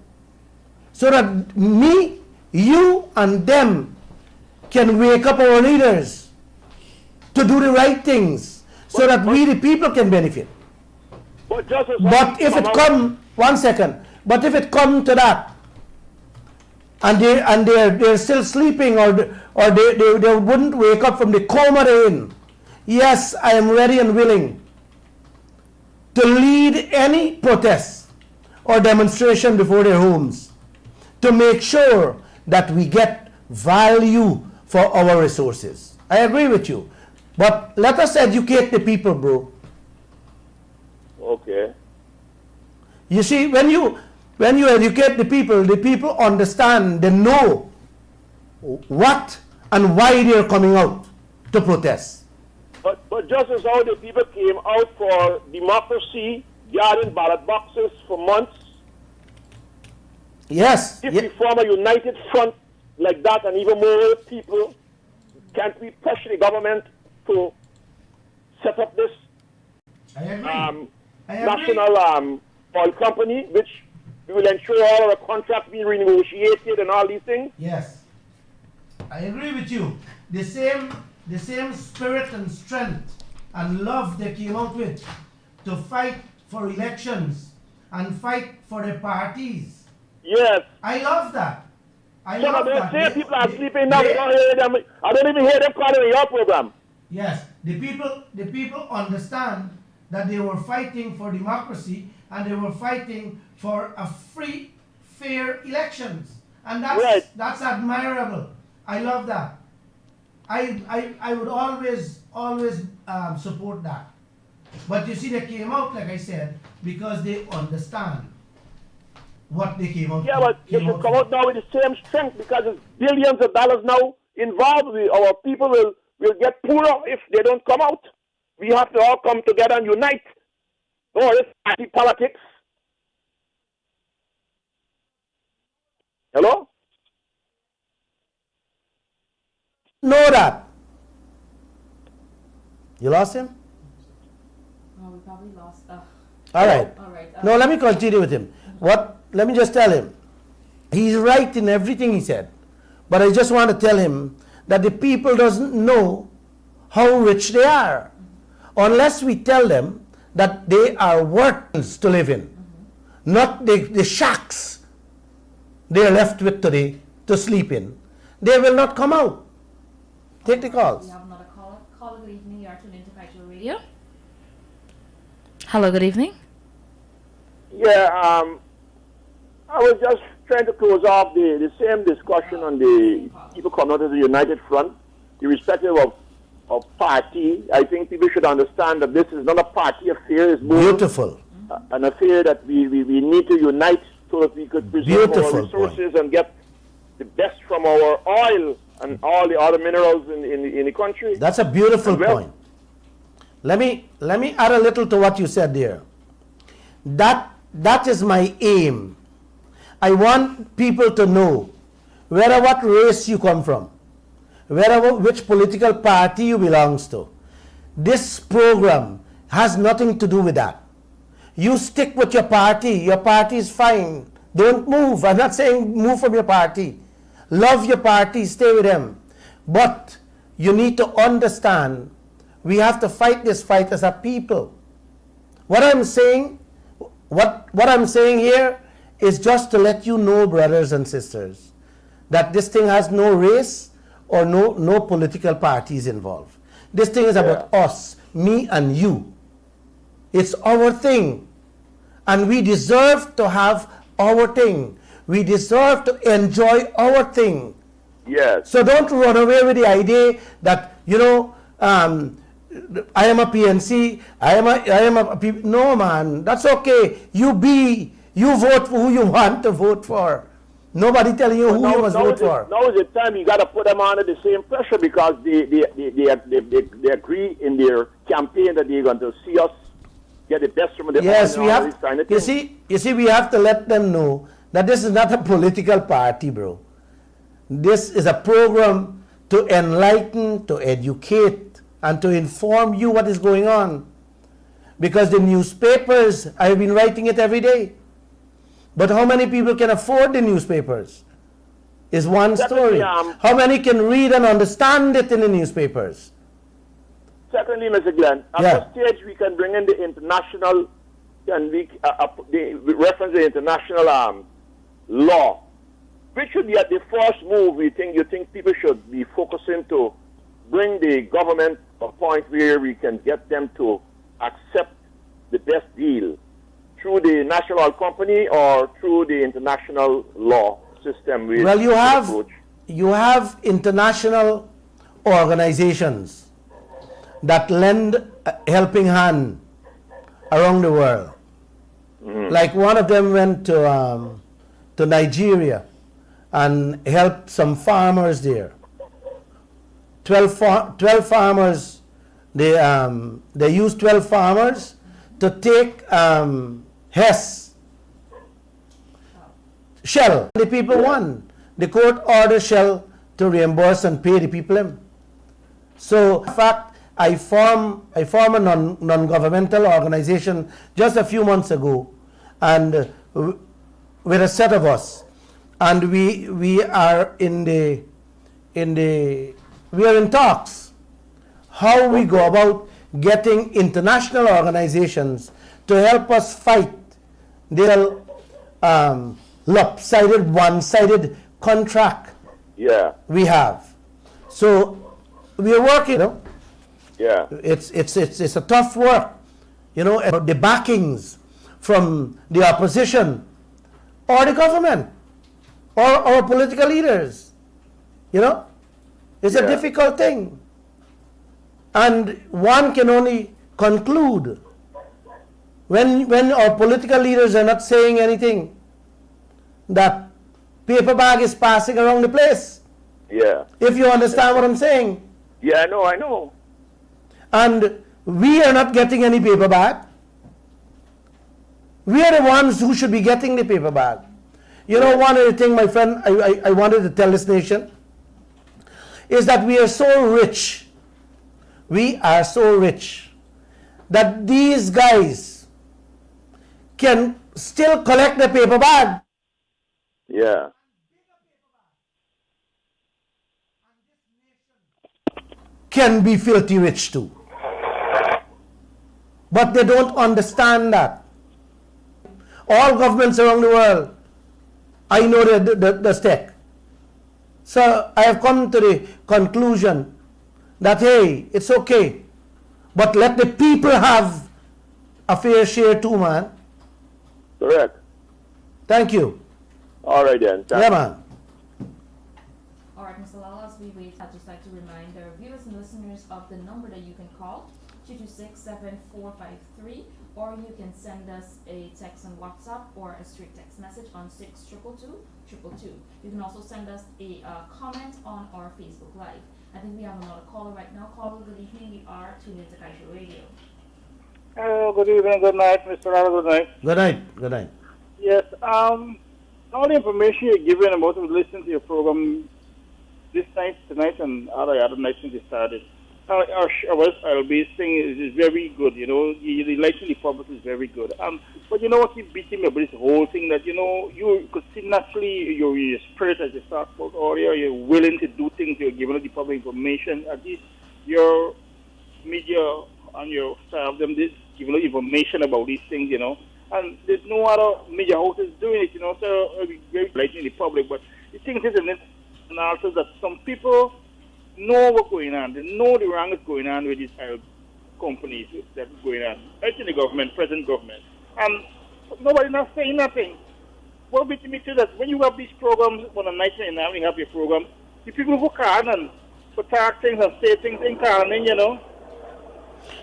so that me, you, and them can wake up our leaders to do the right things so that we, the people, can benefit. But if it come, one second, but if it come to that, and they're still sleeping, or they wouldn't wake up from the coma they're in, yes, I am ready and willing to lead any protest or demonstration before their homes to make sure that we get value for our resources. I agree with you. But let us educate the people, bro. okay. You see, when you educate the people understand, they know what and why they are coming out to protest. But just as how the people came out for democracy, guarding ballot boxes for months, Yes. if we form a united front like that and even more people, can't we pressure the government to set up this I agree. national oil company, which will ensure all our contracts being renegotiated and all these things? Yes. I agree with you. The same spirit and strength and love they came out with to fight for elections and fight for their parties. Yes. I love that. I Some love of that. those same people are sleeping now. I don't hear them. I don't even hear them calling your program. Yes, the people understand that they were fighting for democracy and they were fighting for a free, fair elections, and that's admirable. I love that. I would always support that. But you see, they came out, like I said, because they understand what they came out. Yeah, but they should come out now with the same strength, because there's billions of dollars now involved. Our people will get poorer if they don't come out. We have to all come together and unite. No, this party politics. Hello? Know that. You lost him? Oh, we probably lost. All right. All right. No, let me continue with him. Let me just tell him. He's right in everything he said. But I just want to tell him that the people doesn't know how rich they are. Unless we tell them that they are worth to live in. Not the shacks they are left with today to sleep in. They will not come out. Take the calls. We have another caller. Caller, good evening. You are tuned into Kaieteur Radio. Hello, good evening. Yeah, I was just trying to close off the same discussion on the people coming out as a united front, irrespective of party. I think people should understand that this is not a party affair. It's more Beautiful. an affair that we need to unite so that we could preserve our resources and get the best from our oil and all the other minerals in the country. That's a beautiful point. Let me add a little to what you said there. That is my aim. I want people to know whether what race you come from, which political party you belongs to. This program has nothing to do with that. You stick with your party. Your party is fine. Don't move. I'm not saying move from your party. Love your party. Stay with them. But you need to understand we have to fight this fight as a people. What I'm saying here is just to let you know, brothers and sisters, that this thing has no race or no political parties involved. This thing is about us, me and you. It's our thing. And we deserve to have our thing. We deserve to enjoy our thing. Yes. So don't run away with the idea that, I am a PNC, I am a no, man, that's okay. You vote for who you want to vote for. Nobody telling you who you must vote for. Now is the time you got to put them under the same pressure, because they agree in their campaign that they're going to see us get the best from the yes, we have. You see, we have to let them know that this is not a political party, bro. This is a program to enlighten, to educate, and to inform you what is going on. Because the newspapers, I've been writing it every day. But how many people can afford the newspapers? Is one story. How many can read and understand it in the newspapers? Secondly, Mr. Glenn, at this stage we can bring in the international, and we reference the international law, which should be at the first move. You think people should be focusing to bring the government to a point where we can get them to accept the best deal through the national oil company or through the international law system. Well, you have international organizations that lend a helping hand around the world. Mm-hmm. Like one of them went to Nigeria and helped some farmers there. 12 farmers, they used 12 farmers to take Shell. The people won. The court ordered Shell to reimburse and pay the people. So, in fact, I formed a non-governmental organization just a few months ago, and with a set of us, and we are in talks how we go about getting international organizations to help us fight the lopsided, one-sided contract we have. So we are working. Yeah. It's a tough work. The backings from the opposition or the government or our political leaders. It's a difficult thing. And one can only conclude when our political leaders are not saying anything, that paper bag is passing around the place. Yeah. If you understand what I'm saying. Yeah, I know. And we are not getting any paper bag. We are the ones who should be getting the paper bag. One of the things, my friend, I wanted to tell this nation is that we are so rich. We are so rich that these guys can still collect the paper bag. Yeah. Can be filthy rich too. But they don't understand that. All governments around the world, I know the stake. So I have come to the conclusion that, hey, it's okay, but let the people have a fair share too, man. Correct. Thank you. All right then. Yeah, man. All right, Mr. Lall, as we wait, I'd just like to remind our viewers and listeners of the number that you can call, 226-7453, or you can send us a text on WhatsApp or a straight text message on 622-222. You can also send us a comment on our Facebook Live. I think we have another caller right now. Caller, good evening. We are tuned into Kaieteur Radio. Hello, good evening, good night, Mr. Lall, good night. Good night. Yes, all the information you're giving about listening to your program this night, tonight, and other nights since it started, I'll be saying is very good. You know, the lighting the public is very good. But you know what keep beating me about this whole thing that you could see naturally your spirit as you talked about earlier. You're willing to do things. You're giving the public information. At least your media and your staff them this giving information about these things. And there's no other media houses doing it. So it'll be very lighting the public. But the thing is, and also that some people know what's going on. They know the wrong is going on with these companies that's going on. I think the government, present government. And nobody not saying nothing. What makes me say that when you have these programs on a night and now you have your program, the people who can and talk things and say things in Carling,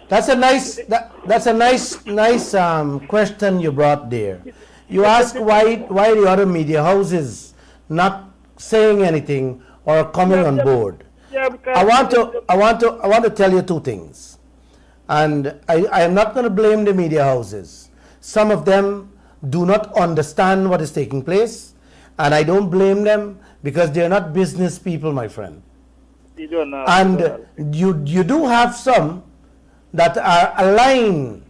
That's a nice question you brought there. You ask why the other media houses not saying anything or coming on board. Yeah, because I want to tell you two things, and I am not going to blame the media houses. Some of them do not understand what is taking place, and I don't blame them because they are not business people, my friend. you don't know. And you do have some that are aligned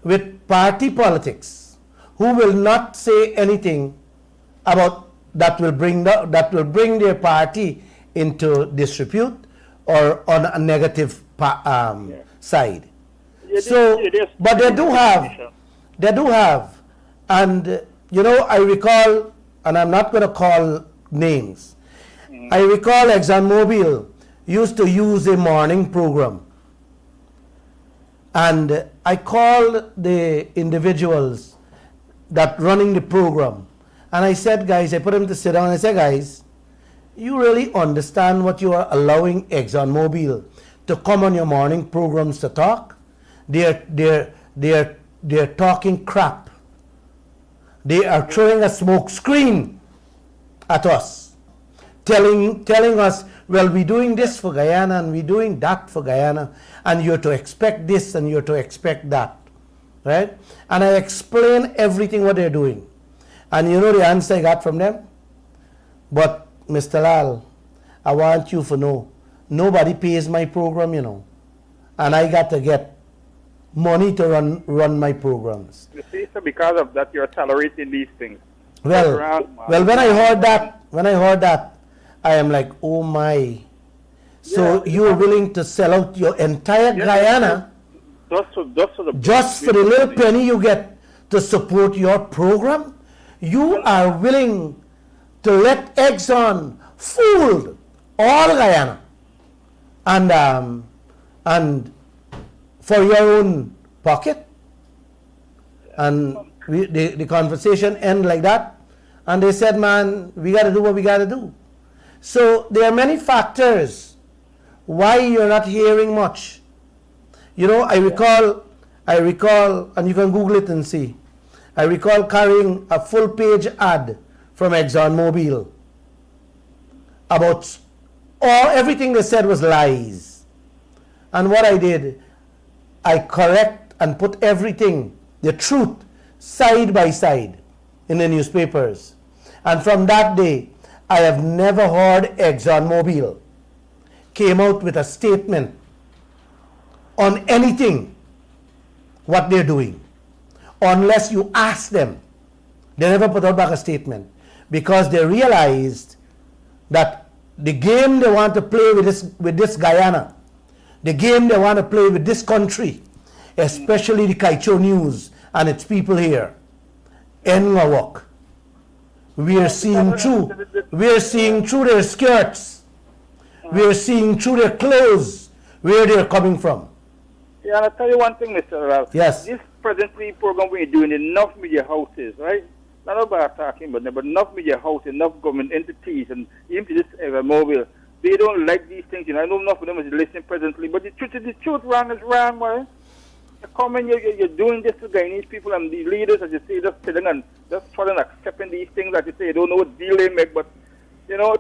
with party politics who will not say anything about that will bring their party into disrepute or on a negative side. But they do have, and I recall, and I'm not going to call names. I recall ExxonMobil used to use a morning program, and I called the individuals that running the program, and I said, guys, I put them to sit down, and I said, guys, you really understand what you are allowing ExxonMobil to come on your morning programs to talk? They're talking crap. They are throwing a smoke screen at us, telling us, well, we're doing this for Guyana and we're doing that for Guyana, and you're to expect this and you're to expect that, right? And I explain everything what they're doing. And you know the answer I got from them? But Mr. Lall, I want you to know, nobody pays my program, and I got to get money to run my programs. You see, so because of that, you're tolerating these things. Well, when I heard that, I am like, oh my. So you're willing to sell out your entire Guyana just for the little penny you get to support your program? You are willing to let Exxon fool all Guyana and for your own pocket? And the conversation end like that, and they said, man, we got to do what we got to do. So there are many factors why you're not hearing much. I recall, and you can Google it and see, I recall carrying a full page ad from ExxonMobil about everything they said was lies. And what I did, I correct and put everything, the truth, side by side in the newspapers. And from that day, I have never heard ExxonMobil came out with a statement on anything what they're doing, unless you ask them. They never put out back a statement because they realized that the game they want to play with this Guyana, the game they want to play with this country, especially the Kaieteur News and its people here, in Ngawak. We are seeing through their skirts. We are seeing through their clothes where they're coming from. Yeah, and I'll tell you one thing, Mr. Ralph. Yes. This presently program we're doing, enough media houses, right? Not about talking, but enough media houses, enough government entities, and even to this mobile, they don't like these things. I know enough of them is listening presently, but the truth is the truth. Wrong is wrong, right? You're doing this to Guyanese people, and the leaders, as you say, just sitting and just trying to accepting these things that you say, you don't know what deal they make, but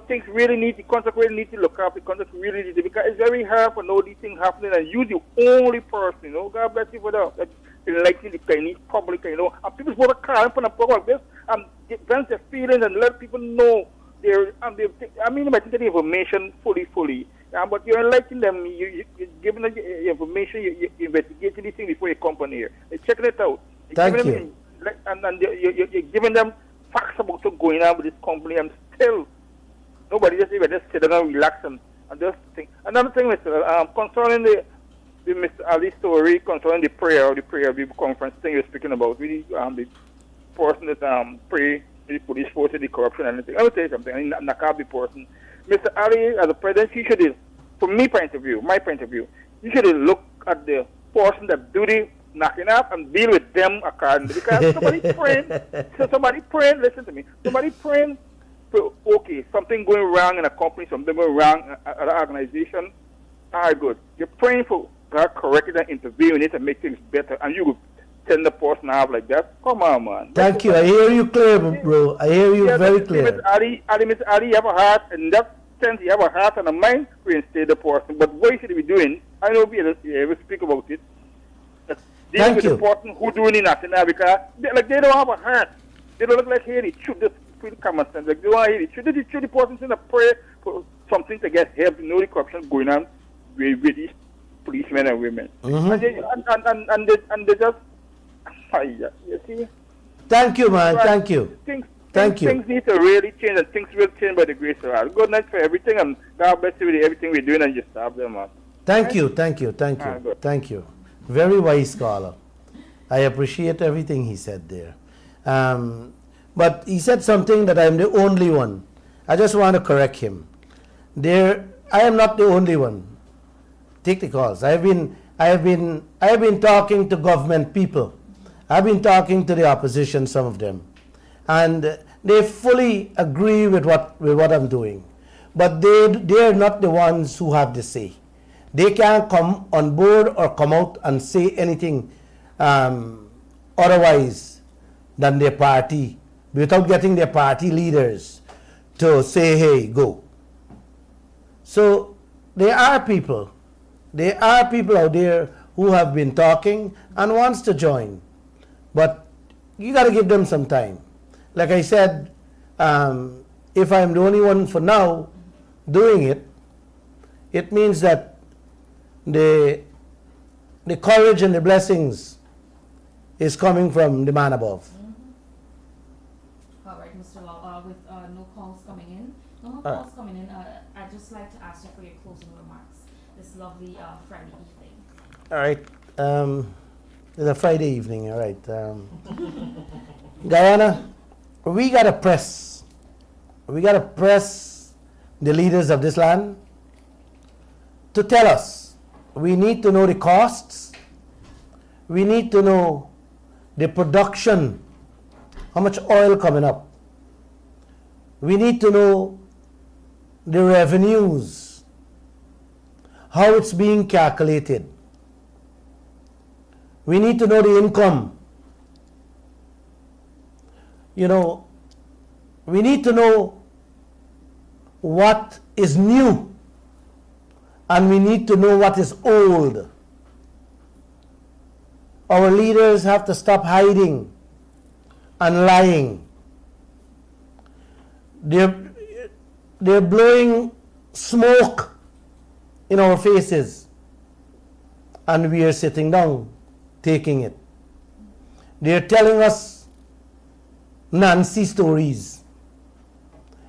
things really need, the contract really need to look up, the contract really need to, because it's very hard for know these things happening, and you the only person, God bless you for that enlightening the Guyanese public, and people want to call in for a program like this, and vent their feelings and let people know they might get the information fully. But you're enlightening them. You're giving them information. You're investigating these things before you come on here. You're checking it out. Thank you. And you're giving them facts about what's going on with this company. And still, nobody just sit down and relax and just think. Another thing, Mr. Concerning the Mr. Ali story, concerning the prayer conference thing you're speaking about, really, the person that pray the police force, the corruption, and anything. I will tell you something. I'm not the person. Mr. Ali, as a president, he should, from my point of view, you should look at the person that do the knocking up and deal with them accordingly. Because somebody praying, listen to me, somebody praying for, okay, something going wrong in a company, something going wrong at an organization, all right, good. You're praying for God correct it and intervene in it and make things better, and you send the person out like that. Come on, man. Thank you. I hear you clear, bro. I hear you very clear. Mr. Ali, you have a heart, in that sense, you have a heart and a mind to reinstate the person. But what you should be doing, I know we ever speak about it. Dealing with the person who doing it nothing now because they don't have a heart. They don't look like here. They should just feel common sense. Like they want to hear it. Should the person in a prayer for something to get help? No corruption going on with these policemen and women. Mm-hmm. And they just. You see? Thank you, man. Thank you. Thank you. Things need to really change, and things will change by the grace of God. Good night for everything, and God bless you with everything we're doing, and you stop them, man. Thank you. Thank you. Very wise scholar. I appreciate everything he said there. But he said something that I'm the only one. I just want to correct him. I am not the only one. Take the calls. I have been talking to government people. I've been talking to the opposition, some of them, and they fully agree with what I'm doing. But they are not the ones who have the say. They can't come on board or come out and say anything otherwise than their party without getting their party leaders to say, hey, go. So there are people out there who have been talking and wants to join. But you got to give them some time. Like I said, if I'm the only one for now doing it, it means that the courage and the blessings is coming from the man above. Mm-hmm. All right, Mr. Lall, with no calls coming in, I'd just like to ask you for your closing remarks this lovely Friday evening. All right. It's a Friday evening, all right. Guyana, we got to press the leaders of this land to tell us. We need to know the costs. We need to know the production, how much oil coming up. We need to know the revenues, how it's being calculated. We need to know the income. We need to know what is new, and we need to know what is old. Our leaders have to stop hiding and lying. They're blowing smoke in our faces, and we are sitting down taking it. They're telling us Nancy stories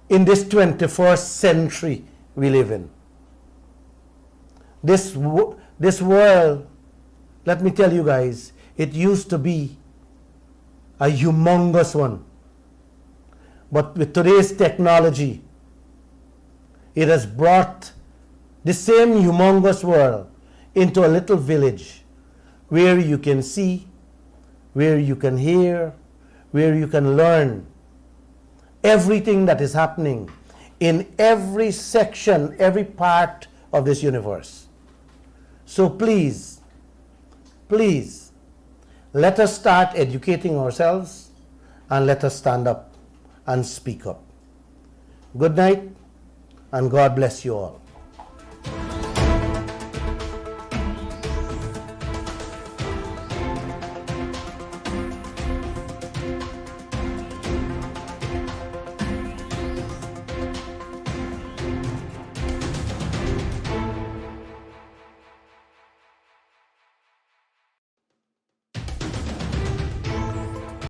in this 21st century we live in. This world, let me tell you guys, it used to be a humongous one. But with today's technology, it has brought the same humongous world into a little village where you can see, where you can hear, where you can learn everything that is happening in every section, every part of this universe. So please, let us start educating ourselves and let us stand up and speak up. Good night, and God bless you all.